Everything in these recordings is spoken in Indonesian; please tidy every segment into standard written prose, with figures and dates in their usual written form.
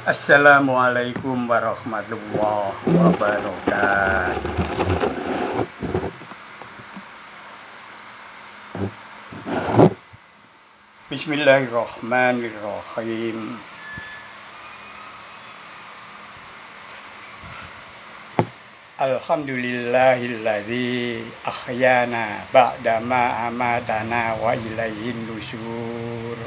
Assalamualaikum warahmatullahi wabarakatuh. Bismillahirrahmanirrahim. Alhamdulillahilladzi ahyana ba'dama amatana wa ilaihin nusyur.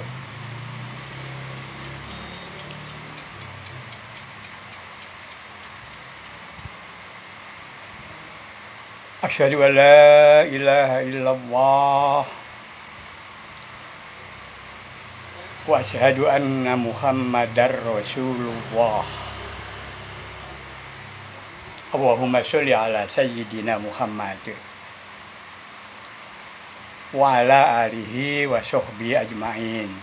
Asyhadu an la ilaha illallah wa asyhadu anna Muhammadar Rasulullah. Allahumma sholli ala sayyidina Muhammad wa ala alihi wa sahbihi ajma'in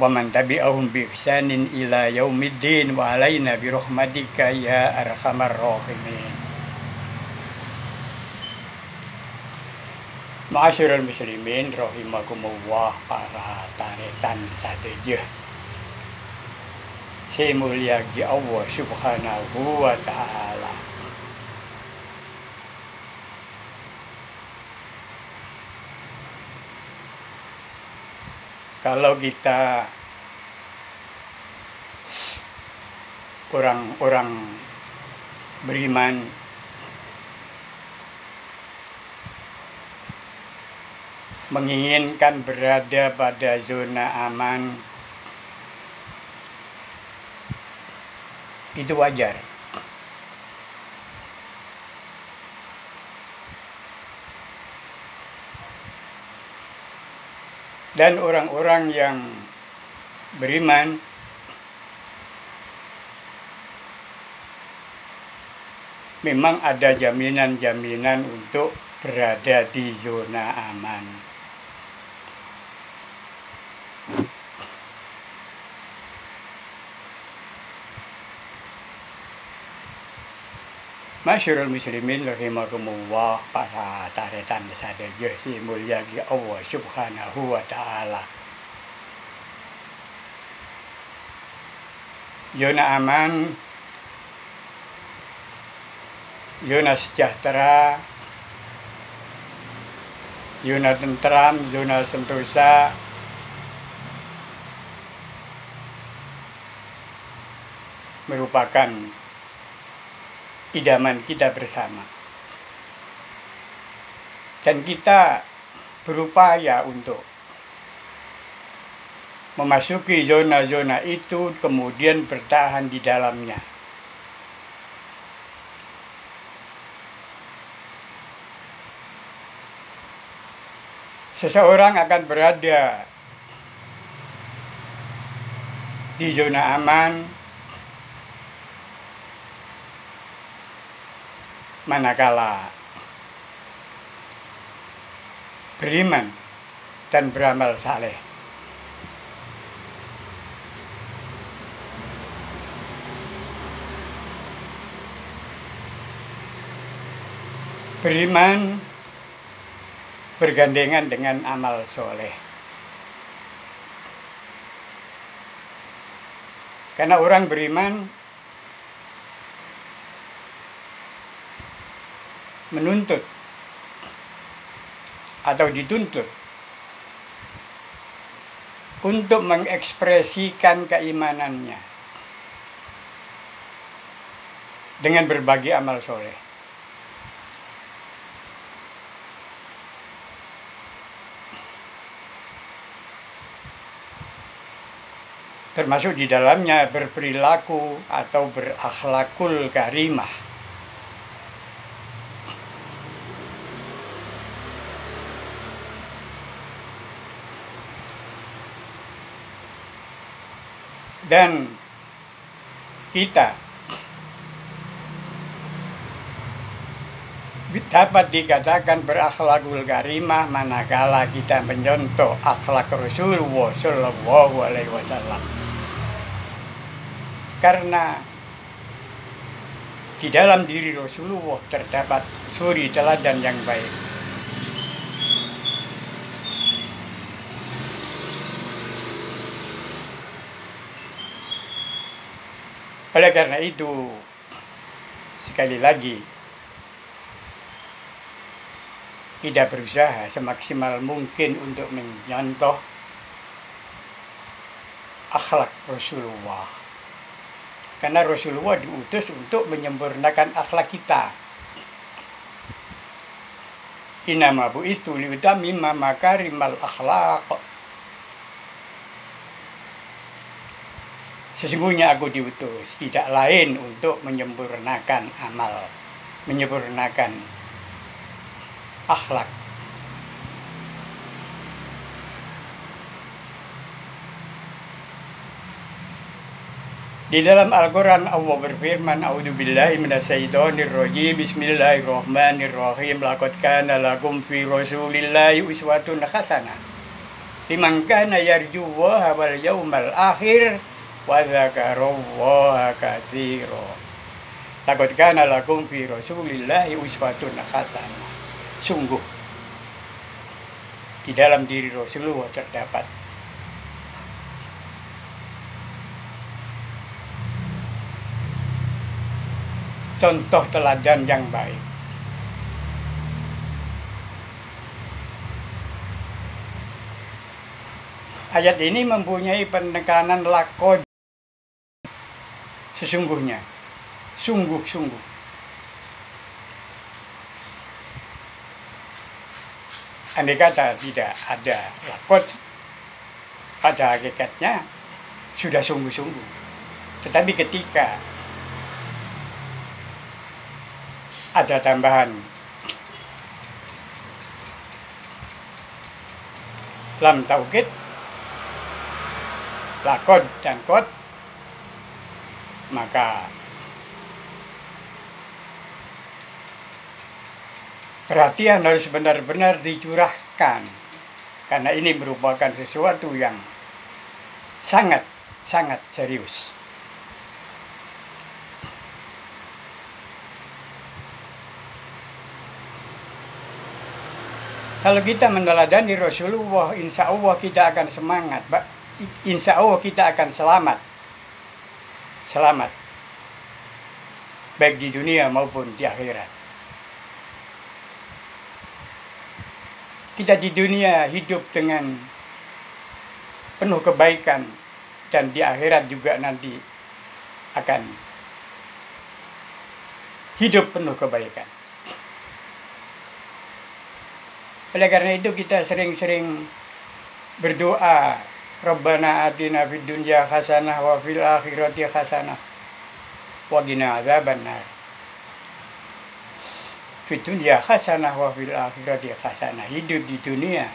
wa man tabi'ahum bi ihsanin ila yaumiddin wa alaina bi rahmatika ya arhamar rahimin. Ma'asyiral muslimin rahimakumullah, para taretan sadaya semulyagi Allah subhanahu wa ta'ala. Kalau kita orang-orang beriman menginginkan berada pada zona aman, itu wajar. Dan orang-orang yang beriman memang ada jaminan-jaminan untuk berada di zona aman. Masyarul muslimin rahimakumullah, para taretan sadaya si mulyagi Allah subhanahu wa ta'ala. Zona aman, zona sejahtera, zona tentram, zona sentosa merupakan idaman kita bersama, dan kita berupaya untuk memasuki zona-zona itu, kemudian bertahan di dalamnya. Seseorang akan berada di zona aman manakala beriman dan beramal saleh. Beriman bergandengan dengan amal soleh. Karena orang beriman menuntut atau dituntut untuk mengekspresikan keimanannya dengan berbagai amal soleh. Termasuk di dalamnya berperilaku atau berakhlakul karimah. Dan kita dapat dikatakan berakhlakul karimah manakala kita mencontoh akhlak Rasulullah Shallallahu Alaihi Wasallam. Karena di dalam diri Rasulullah terdapat suri teladan yang baik. Oleh karena itu, sekali lagi, kita berusaha semaksimal mungkin untuk mencontoh akhlak Rasulullah. Karena Rasulullah diutus untuk menyempurnakan akhlak kita. Innama bu'istu liutammima makarimal akhlaq. Sesungguhnya aku diutus tidak lain untuk menyempurnakan amal, menyempurnakan akhlak. Di dalam Al-Quran Allah berfirman, A'udzubillahi minasyaitonirrajim, Bismillahirrahmanirrahim, Laqad kana lakum fi Rasulillahi uswatun hasanah liman kana yarjullaha wal yawmal akhir wa dzakarallaha katsira. Laqad kana lakum fi Rasulillahi uswatun hasanah. Sungguh di dalam diri Rasulullah terdapat contoh teladan yang baik. Ayat ini mempunyai penekanan lakon, sesungguhnya, sungguh-sungguh. Andai kata tidak ada lakon, pada hakikatnya sudah sungguh-sungguh. Tetapi ketika ada tambahan lam taukid, lakod dan kod, maka perhatian harus benar-benar dicurahkan, karena ini merupakan sesuatu yang sangat serius. Kalau kita meneladani Rasulullah, insya Allah kita akan semangat, insya Allah kita akan selamat. Selamat. Baik di dunia maupun di akhirat. Kita di dunia hidup dengan penuh kebaikan, dan di akhirat juga nanti akan hidup penuh kebaikan. Oleh karena itu kita sering-sering berdoa, Rabbana atina fid dunya hasanah wa fil akhirati hasanah wa qina adzabannar. Fid dunya hasanah wa fil akhirati hasanah. Hidup di dunia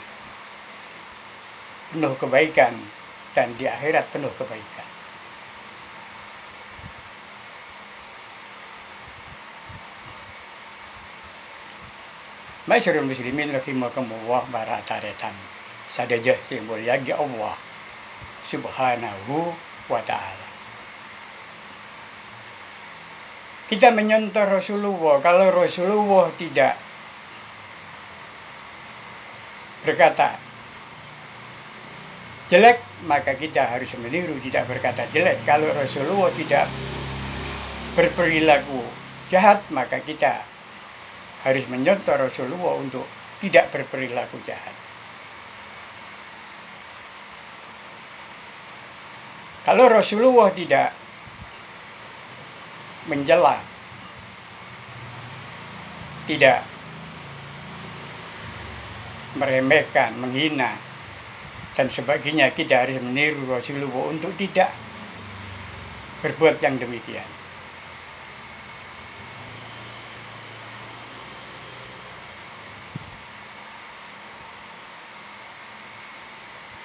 penuh kebaikan dan di akhirat penuh kebaikan. Masyarul muslimin rahimakumullah, para taretan sadaya yang mulia Allah subhanahu wa ta'ala. Kita menyontoh Rasulullah. Kalau Rasulullah tidak berkata jelek, maka kita harus meniru tidak berkata jelek. Kalau Rasulullah tidak berperilaku jahat, maka kita harus menyontoh Rasulullah untuk tidak berperilaku jahat. Kalau Rasulullah tidak mencela, tidak meremehkan, menghina, dan sebagainya, kita harus meniru Rasulullah untuk tidak berbuat yang demikian.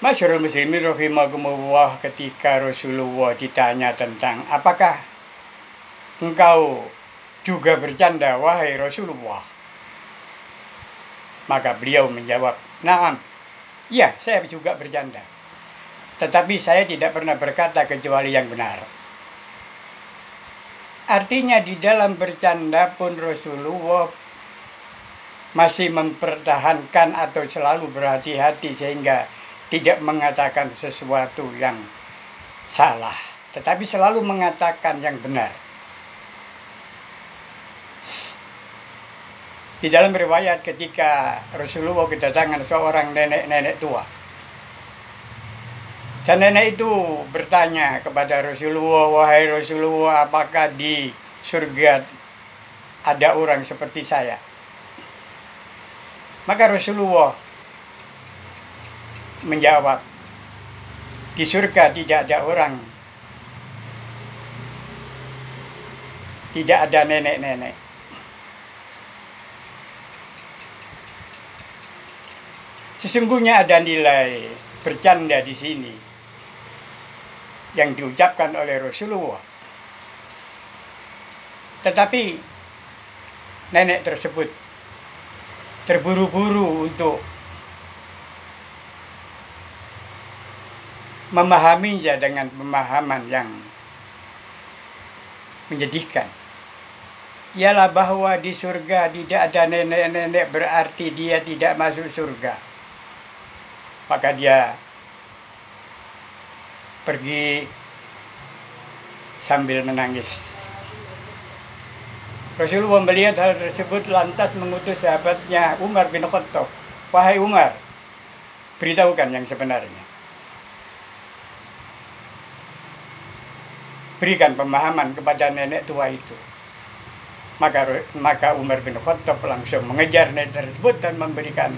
Masyarul muslimin rahimakumullah, ketika Rasulullah ditanya tentang apakah engkau juga bercanda wahai Rasulullah, maka beliau menjawab, "Na'am, ya saya juga bercanda. Tetapi saya tidak pernah berkata kecuali yang benar." Artinya di dalam bercanda pun Rasulullah masih mempertahankan atau selalu berhati-hati sehingga tidak mengatakan sesuatu yang salah. tetapi selalu mengatakan yang benar. Di dalam riwayat ketika Rasulullah kedatangan seorang nenek-nenek tua, dan nenek itu bertanya kepada Rasulullah, "Wahai Rasulullah, apakah di surga ada orang seperti saya?" Maka Rasulullah menjawab, "Di surga tidak ada orang, tidak ada nenek-nenek." Sesungguhnya ada nilai bercanda di sini yang diucapkan oleh Rasulullah. Tetapi nenek tersebut terburu-buru untuk memahaminya dengan pemahaman yang menyedihkan. Ialah bahwa di surga tidak ada nenek-nenek berarti dia tidak masuk surga. Maka dia pergi sambil menangis. Rasulullah melihat hal tersebut lantas mengutus sahabatnya Umar bin Khattab, "Wahai Umar, beritahukan yang sebenarnya. Berikan pemahaman kepada nenek tua itu." Maka Umar bin Khattab langsung mengejar nenek tersebut dan memberikan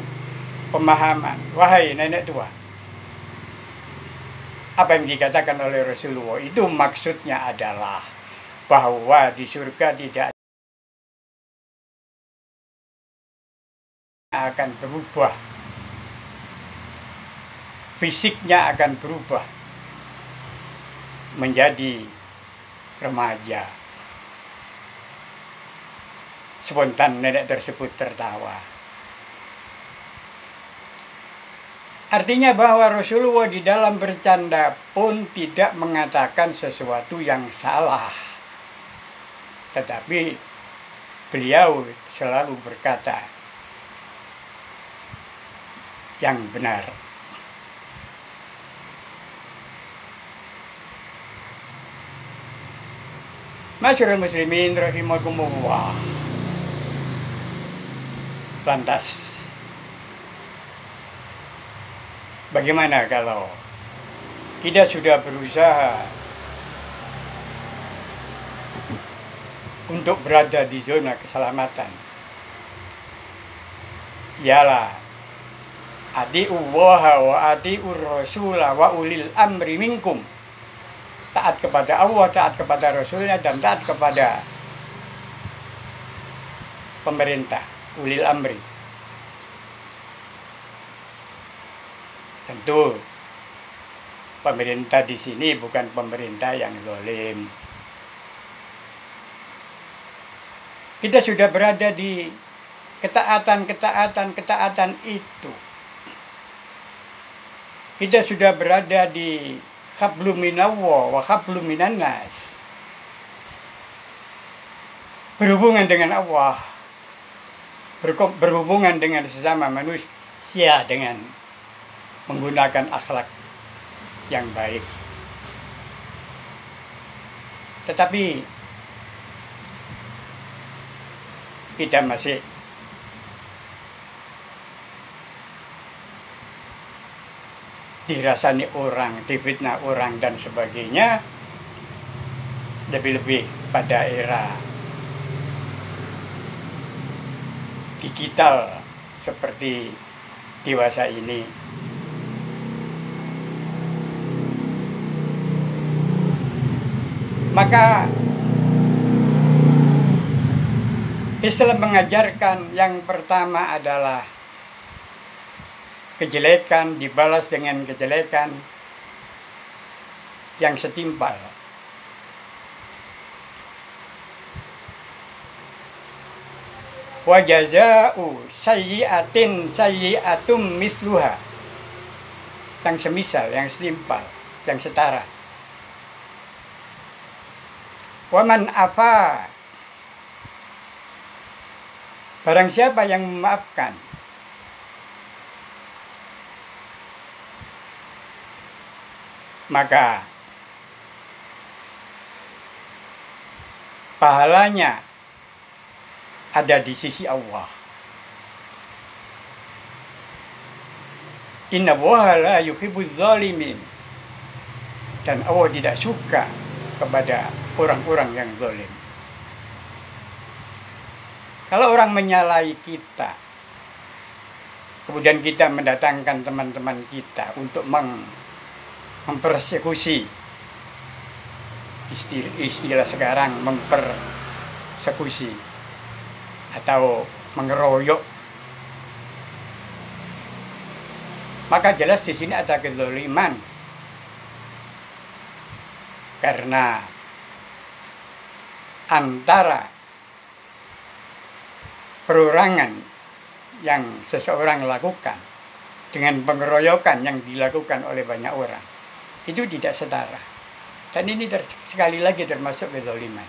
pemahaman. "Wahai nenek tua, apa yang dikatakan oleh Rasulullah itu maksudnya adalah bahwa di surga tidak akan berubah, fisiknya akan berubah menjadi remaja." Spontan nenek tersebut tertawa. Artinya bahwa Rasulullah di dalam bercanda pun tidak mengatakan sesuatu yang salah. Tetapi beliau selalu berkata yang benar. Masyarul muslimin rahimakumullah. Lantas, bagaimana kalau kita sudah berusaha untuk berada di zona keselamatan? Ialah ati'ullaha wa ati'ur rasula wa ulil amri minkum. Taat kepada Allah, taat kepada Rasulnya, dan taat kepada pemerintah, ulil amri. Tentu pemerintah di sini bukan pemerintah yang zalim. Kita sudah berada di ketaatan itu. Kita sudah berada di hablum minallah wa hablum minannas. Berhubungan dengan Allah, berhubungan dengan sesama manusia dengan menggunakan akhlak yang baik. Tetapi kita masih dirasani orang, difitnah orang dan sebagainya, lebih-lebih pada era digital seperti dewasa ini. Maka Islam mengajarkan yang pertama adalah kejelekan dibalas dengan kejelekan yang setimpal. Wa jazaa'u sayyi'atin sayyi'atum misluha. Yang semisal, yang setimpal, yang setara. Wa man afa, barang siapa yang memaafkan, maka pahalanya ada di sisi Allah. Inna Allaha la yuhibbuz zalimin. Dan Allah tidak suka kepada orang-orang yang zalim. Kalau orang menyalahi kita, kemudian kita mendatangkan teman-teman kita untuk mempersekusi, istilah sekarang mempersekusi atau mengeroyok, maka jelas di sini ada kezaliman. Karena antara perorangan yang seseorang lakukan dengan pengeroyokan yang dilakukan oleh banyak orang itu tidak setara. Dan ini sekali lagi termasuk kezaliman.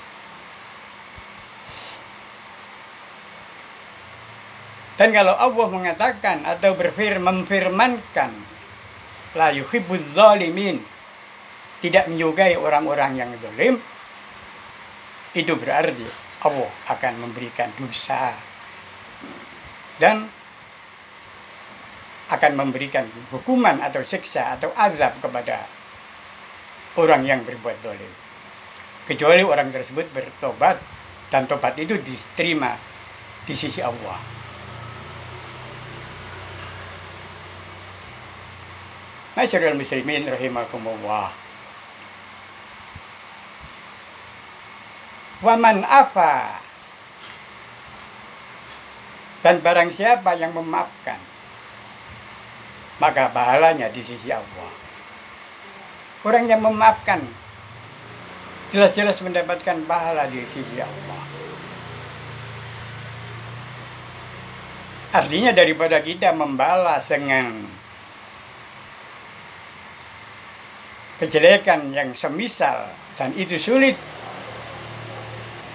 Dan kalau Allah mengatakan atau memfirmankan la yuhibbuz zalimin, tidak menyukai orang-orang yang zalim, itu berarti Allah akan memberikan dosa dan akan memberikan hukuman atau siksa atau azab kepada orang yang berbuat zalim. Kecuali orang tersebut bertobat dan tobat itu diterima di sisi Allah. Masyarul muslimin rahimakumullah. Waman afa, dan barang siapa yang memaafkan, maka pahalanya di sisi Allah. Orang yang memaafkan jelas-jelas mendapatkan pahala di sisi Allah. Artinya daripada kita membalas dengan kejelekan yang semisal dan itu sulit,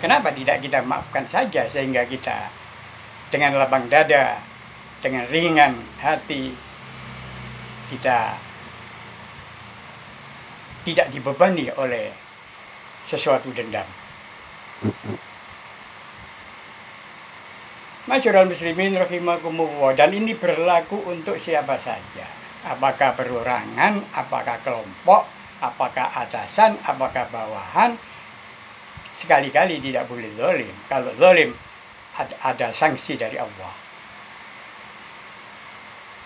kenapa tidak kita maafkan saja sehingga kita dengan lapang dada, dengan ringan hati, kita tidak dibebani oleh sesuatu dendam. Masyarul muslimin rahimakumullah. Dan ini berlaku untuk siapa saja. Apakah perorangan, apakah kelompok, apakah atasan, apakah bawahan. Sekali-kali tidak boleh zalim. Kalau zalim ada sanksi dari Allah.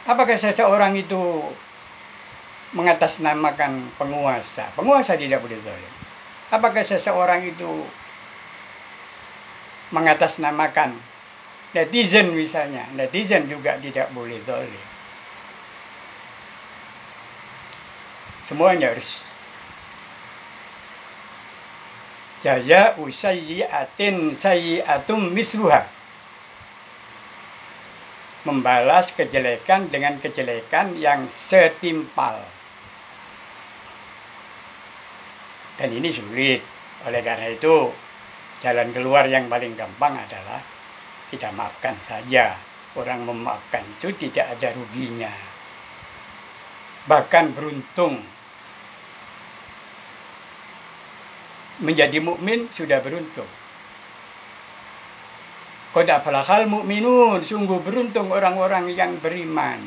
Apakah seseorang itu mengatasnamakan penguasa? Penguasa tidak boleh zalim. Apakah seseorang itu mengatasnamakan netizen misalnya? Netizen juga tidak boleh zalim. Semuanya harus jaza'u sayyi'atin sayyi'atum misluha. Membalas kejelekan dengan kejelekan yang setimpal. Dan ini sulit. Oleh karena itu, jalan keluar yang paling gampang adalah kita maafkan saja. Orang memaafkan itu tidak ada ruginya. Bahkan beruntung. Menjadi mukmin sudah beruntung. Qad aflahal mu'minun, sungguh beruntung orang-orang yang beriman.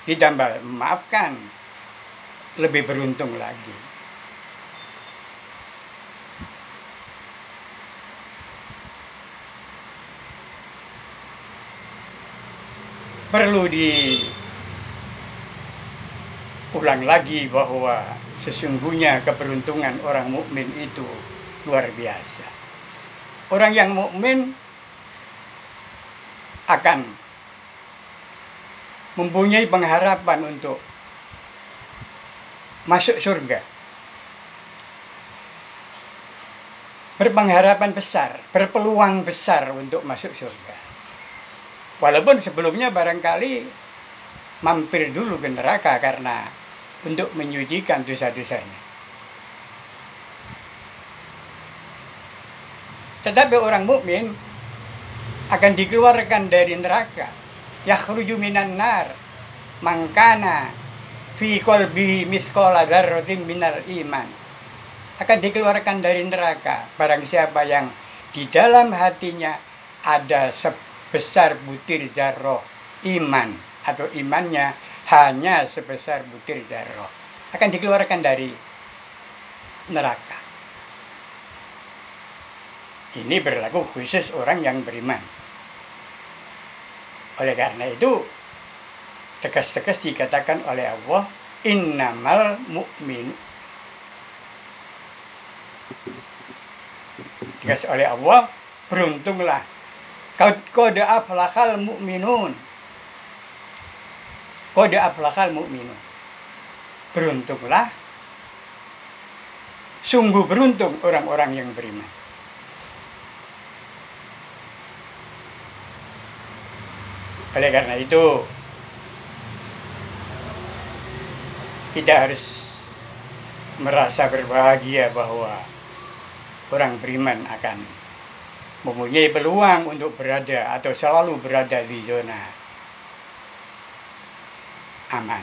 Ditambah memaafkan, lebih beruntung lagi. Perlu diulang lagi bahwa sesungguhnya keberuntungan orang mukmin itu luar biasa. Orang yang mukmin akan mempunyai pengharapan untuk masuk surga. Berpengharapan besar, berpeluang besar untuk masuk surga. Walaupun sebelumnya barangkali mampir dulu ke neraka karena untuk menyucikan dosa-dosanya. Tetapi orang mukmin akan dikeluarkan dari neraka. Yakhruju minan nar man kana fi qalbihi mithqala dzarratin minal iman. akan dikeluarkan dari neraka. Barang siapa yang di dalam hatinya ada sebesar butir zarroh iman, atau imannya hanya sebesar butir zarroh, akan dikeluarkan dari neraka. Ini berlaku khusus orang yang beriman. Oleh karena itu, tegas-tegas dikatakan oleh Allah, innamal mu'min. Tegas oleh Allah, beruntunglah. Qad aflahal mu'minun. Qad aflahal mu'minun. Beruntunglah, sungguh beruntung orang-orang yang beriman. Oleh karena itu, kita harus merasa berbahagia bahwa orang beriman akan mempunyai peluang untuk berada atau selalu berada di zona aman.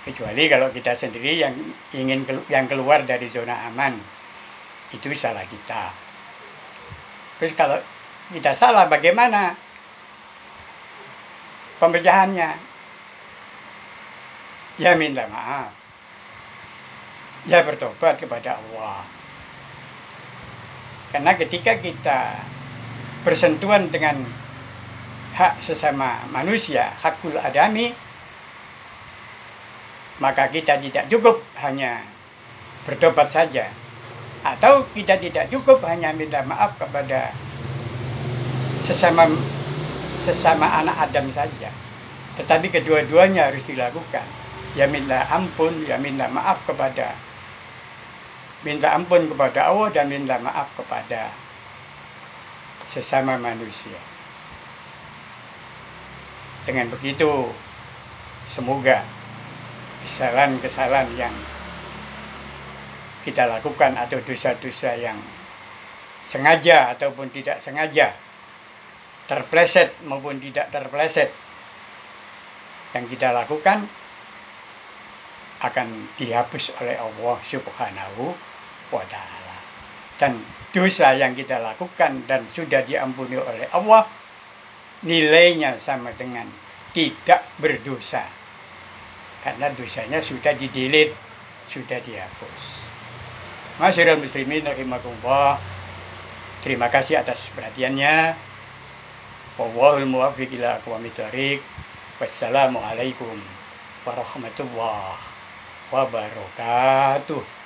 Kecuali kalau kita sendiri yang ingin keluar dari zona aman, itu salah kita. Terus kalau kita salah, bagaimana pemecahannya? Ya minta maaf, ya bertobat kepada Allah. Karena ketika kita bersentuhan dengan hak sesama manusia, hakul adami, maka kita tidak cukup hanya bertobat saja, atau kita tidak cukup hanya minta maaf kepada sesama anak Adam saja, tetapi kedua-duanya harus dilakukan. Ya minta ampun, ya minta ampun kepada Allah, dan minta maaf kepada sesama manusia. Dengan begitu, semoga kesalahan-kesalahan yang kita lakukan atau dosa-dosa yang sengaja ataupun tidak sengaja, terpleset maupun tidak terpleset, yang kita lakukan akan dihapus oleh Allah Subhanahu wa Ta'ala. Dan dosa yang kita lakukan dan sudah diampuni oleh Allah, nilainya sama dengan tidak berdosa, karena dosanya sudah di-delete, sudah dihapus. Masyarul muslimin rahimakumullah, terima kasih atas perhatiannya. Wallahul muwaffiq ila aqwamit thoriq. Wassalamualaikum warahmatullahi wabarakatuh.